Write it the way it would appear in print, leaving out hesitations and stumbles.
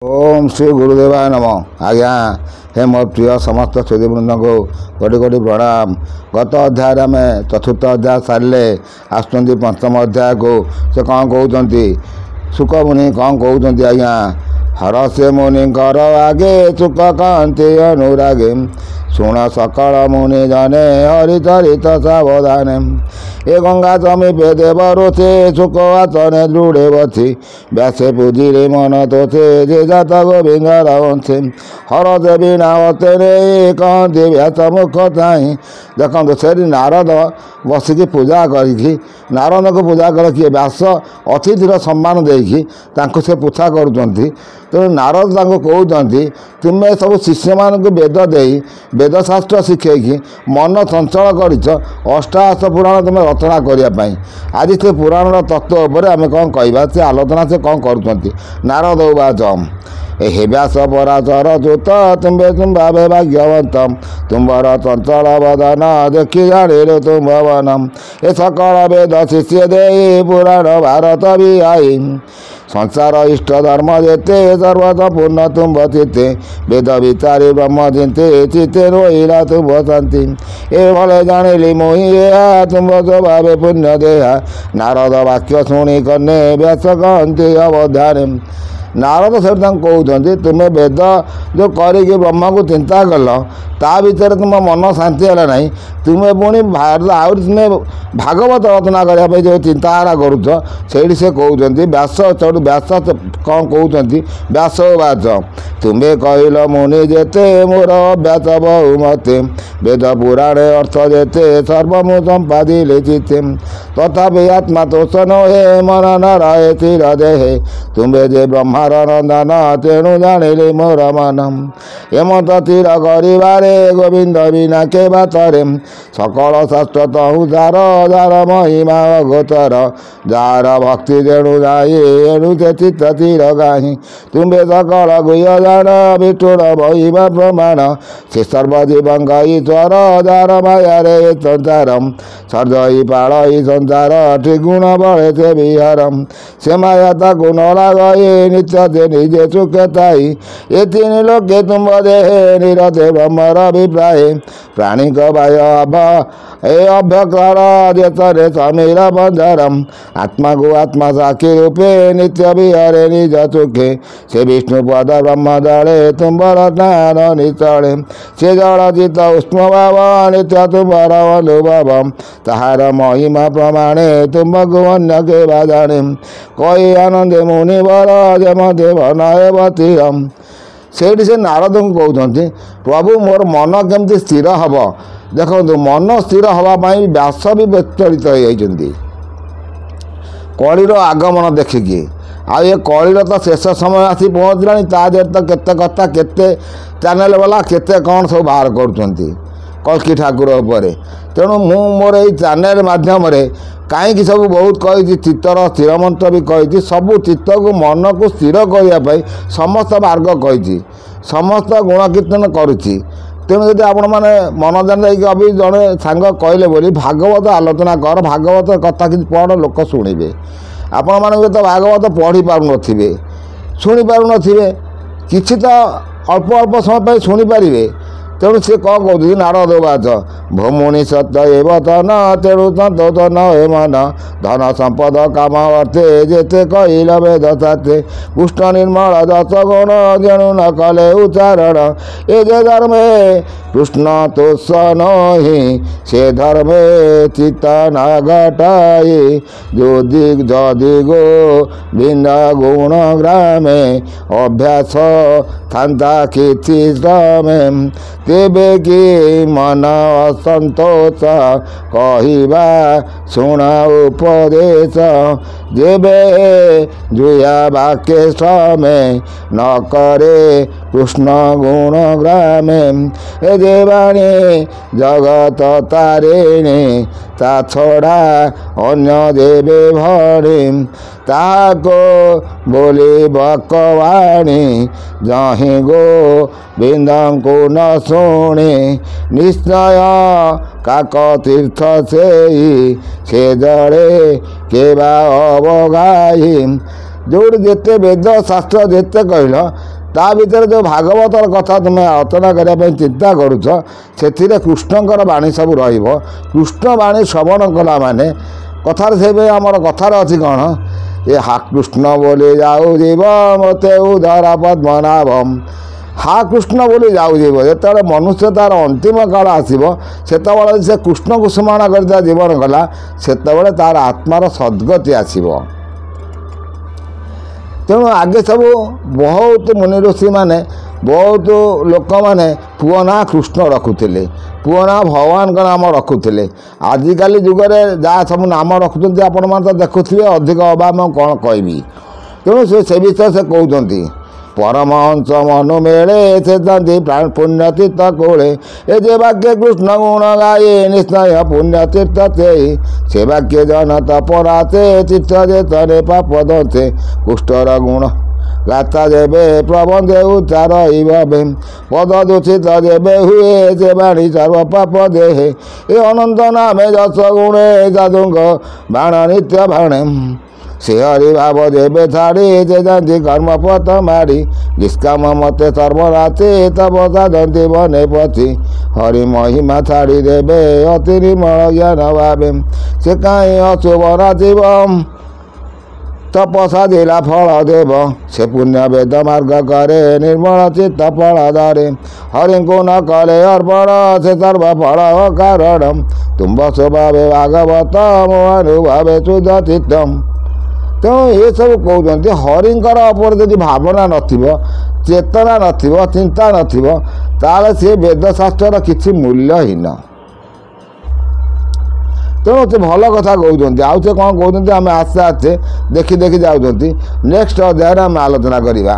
ओम श्री गुरुदेवाय नमः। आज्ञा हे मोर प्रिय समस्त सुधीवृंद को कोटि कोटि प्रणाम। गत अध्याय आम चतुर्थ अध्याय सारे आसुँच पंचम अध्याय को से कौन कहते सुख मुनि कौन कहते आज्ञा हर से मुनि कर आगे सुख कांति अनुरागे शुण सकल मुनि जने हरिचरित सावधान ए गंगा समीपे देव रोचे सुख आचने दृढ़े बसी व्यासे पूजी रे मन तोचे जे जात गोविंद रवंशे हर देवी नावते रे कहते व्यास मुख चाहे देखो से नारद बसिकी पूजा करी नारद को पूजा कर किए व्यास अतिथि सम्मान देकी से पूछा करुँच तेणु नारद कहते तुम्हें सब शिष्य मान वेद दे वेदशास्त्र शिखैकी मन चंचल कर अष्टादश पुराण तुम रचना करने आज से पुराण तत्व उपर आम कौन कह से आलोचना से कौन कर नारद उवाच हे व्यास पराशर दूत तुम्बे तुम भावे भाग्यवंत तुम्बर चंचल वदन देखी जाने तुम भवन ए सकल वेद शिष्य दे पुराण भारत भी आई संसार इष्ट धर्म जेते सर्वत पूर्ण तुम चित्ते वेद विचारी ब्रह्म चिंते चित्ते रोहिला तुम शांति ए भले जानिली मोहि तुम स्वभाव पुण्य देहा नारद वाक्य शुणी कने व्यास कहते अवधाने नारद से कहते तुम्हें वेद जो करी ब्रह्म को चिंता कल ता भर तुम मन शांति है ना तुम्हें पुणी भारत आउट तुम्हें भागवत रचना करने जो चिंताधारा करुच से कहते व्यास चढ़ व्यास कौन कहते व्यास वाच तुम्हें कहल मुनि जेते मोर अभ्यास बहुमते वेद पुराणे अर्थ जेते सर्वमु संपादिले चित्ते तथापि आत्मा तोष नहे मन न रहे स्थिर देहे तुम्हें जे ब्रह्मार नंदन तेणु जानिले मोर मन एमत स्थिर करिबारे गोविंद बिना के बातरे सकल शास्त्र तहु जार जार महिमा गोचर जार भक्ति जेणु जाए एणु से चित्त स्थिर गाही तुम्हें सकल गुह्य जान विठुर महिमा प्रमाण से सर्वजीवंग ईश्वर जार माया रे संसार सर्जई पाड़ई संसार त्रिगुण बड़े से विहारम से माया ताकु न लागए नित्य से निजे सुखताई ये तीन लोके तुम देहे निरते ब्रह्मर अभिप्राय प्राणी बाय ए अभ्यकार देशरे समीर बंधरम आत्मा को आत्मा साक्षी रूपे नित्य विहरे निज सुखे से विष्णु पद ब्रह्म दले तुम्बर ज्ञान निचले से जल चित उष्म भाव नित्य तुम्बर अनुभव ताहार महिमा प्रमाणे तुमको अन्य के बाजाने कई आनंद मुनि बर जम देव नय बतीरम से नारद को कहते प्रभु मोर मन केमती स्थिर हम देखो मन स्थिर हाँपाई व्यास भी व्यचलित होती कलिर आगमन देखिकी आ ये कलिर तो शेष समय आसी पहुँचला तादेह तो केते कथा केते चैनल वाला केते कौन सब बाहर कर कल्की ठाकुर उपर तेणु मु मोर ये चैनल माध्यम कहीं सब बहुत कही चित्तर स्थिर मंत्र भी कही सबू चित्त को मन को स्थिर करने समस्त मार्ग कही समस्त गुण कीर्तन करुच्ची तेणु जब आपण मैंने मन जान अभी जड़े सांग कहले बोली भागवत आलोचना कर भागवत कथा कि पढ़ लोक शुणे आपण मैंने तो भागवत पढ़ी पार नो शुणी पार नो कि अल्प अल्प समय शुणी पारे तेणु सी कौन कहते नारद वाच भूमुनि सत्य एव तन तेणु संतोष न हे मन धन संपद काम अर्थे जेते कहल वेद साथे पुष्ट निर्मल दस गुण जेणु न कले उच्चारण ए जे धर्मे कृष्ण तोष नहि से धर्मे चित्त न घटाए जदि गो भिन्न गुण ग्रामे अभ्यास थांता किछि श्रमे तेबे कि मन असंतोष कहवा शुण उपदेश जेबे जुया वाक्य श्रमे न करे कृष्ण गुण ग्रामे ए देवाणी जगत तारिणी ता छड़ा अन्य देवे भणी ताको बोली बकवाणी जहीं गो बिंदं को न शुणे निश्चय काक तीर्थ से जड़े केवा अवगाही ଯେଉଁଠି ଯେତେ ବେଦ ଶାସ୍ତ୍ର ଯେତେ କହିଲ ତା ଭିତରେ ଯେଉଁ ଭାଗବତର କଥା ତୁମେ ଆଲୋଚନା କରିବା ପାଇଁ ଚିନ୍ତା କରୁଛ ସେଥିରେ କୃଷ୍ଣଙ୍କର ବାଣୀ ସବୁ ରହିବ। କୃଷ୍ଣ ବାଣୀ ଶ୍ରବଣ କଲା ମାନେ କଥାରେ ସେଇପାଇଁ ଆମର କଥାରେ ଅଛି କ'ଣ ଏ ହା କୃଷ୍ଣ ବୋଲି ଯାଉଯିବ ମୋତେ ଉଦର ପଦ୍ମନାଭମ୍। ହା କୃଷ୍ଣ ବୋଲି ଯାଉଯିବ। ଯେତେବେଳେ ମନୁଷ୍ୟ ତା'ର ଅନ୍ତିମ କାଳ ଆସିବ ସେତେବେଳେ ସେ କୃଷ୍ଣକୁ ସ୍ମରଣ କରି ତା ଜୀବନ ଗଲା ସେତେବେଳେ ତା'ର ଆତ୍ମାର ସଦ୍ଗତି ଆସିବ। ତେଣୁ ଆଗେ ସବୁ ବହୁତ ମୁନି ଋଷିମାନେ ବହୁତ ଲୋକମାନେ ପୁଅ ନାଁ କୃଷ୍ଣ ରଖୁଥିଲେ, ପୁଅ ନାଁ ଭଗବାନଙ୍କ ନାମ ରଖୁଥିଲେ। ଆଜିକାଲି ଯୁଗରେ ଯାହା ସବୁ ନାମ ରଖୁଛନ୍ତି ଆପଣମାନେ ତ ଦେଖୁଥିବେ, ଅଧିକ ଅବା ମୁଁ କ'ଣ କହିବି। ତେଣୁ ସେ ବିଷୟରେ ସେ କହୁଛନ୍ତି ପରମହଂସ ମନୁ ମେଳେ ସେନ୍ତି ପୁଣ୍ୟତୀର୍ଥ କୋଳେ ଏ ଯେ ବାକ୍ୟ କୃଷ୍ଣ ଗୁଣ ଗାଏ ନିଶ୍ଚୟ ପୁଣ୍ୟତୀର୍ଥ ସେଇ ସେ ବାକ୍ୟ ଜନ ତପରାତେ ତୀର୍ଥ ଯେ ତରେ ପାପ ଦନ୍ତେ କୁଷ୍ଠର ଗୁଣ ଗାଥା ଯେବେ ପ୍ରବନ୍ଧେ ଉଚ୍ଚାର ଇବେ ପଦ ଦୂଷିତ ଯେବେ ହୁଏ ସେ ବାଣୀ ସର୍ବ ପାପ ଦେହେ ଏ ଅନନ୍ତ ନାମେ ଯଶ ଗୁଣେ ସାଧୁଙ୍କ ବାଣ ନିତ୍ୟ ବାଣେ ସେ ହରି ଭାବ ଯେବେ ଛାଡ଼ି ସେ ଯାନ୍ତି କର୍ମପଥ ମାଡ଼ି ନିଷ୍କାମ ମତେ ସର୍ବରାତି ତବ ସାଧନ୍ତି ବନେ ପଥି ହରି ମହିମା ଛାଡ଼ି ଦେବେ ଅତି ନିର୍ମଳ ଜ୍ଞାନ ଭାବେ ସେ କାହିଁ ଅଶୁଭ ନାଚିବ ତପସା ଦିଲା ଫଳ ଦେବ ସେ ପୁଣ୍ୟ ବେଦ ମାର୍ଗ କରେ ନିର୍ମଳ ଚିତ୍ତ ଫଳ ଧରେ ହରିଙ୍କୁ ନ କଲେ ଅର୍ପଣ ସେ ସର୍ବ ଫଳ କାରଣ ତୁମ୍ଭ ସ୍ୱଭାବେ ଭାଗବତ ମୋ ଅନୁଭାବେ ଶୁଦ୍ଧ ଚିତ୍ତମ୍। ତେଣୁ ଏସବୁ କହୁଛନ୍ତି ହରିଙ୍କର ଉପରେ ଯଦି ଭାବନା ନଥିବ, ଚେତନା ନଥିବ, ଚିନ୍ତା ନଥିବ ତାହେଲେ ସେ ବେଦଶାସ୍ତ୍ରର କିଛି ମୂଲ୍ୟହୀନ। ତେଣୁ ସେ ଭଲ କଥା କହୁଛନ୍ତି। ଆଉ ସେ କ'ଣ କହୁଛନ୍ତି ଆମେ ଆସ୍ତେ ଆସ୍ତେ ଦେଖି ଦେଖି ଯାଉଛନ୍ତି। ନେକ୍ସଟ ଅଧ୍ୟାୟରେ ଆମେ ଆଲୋଚନା କରିବା।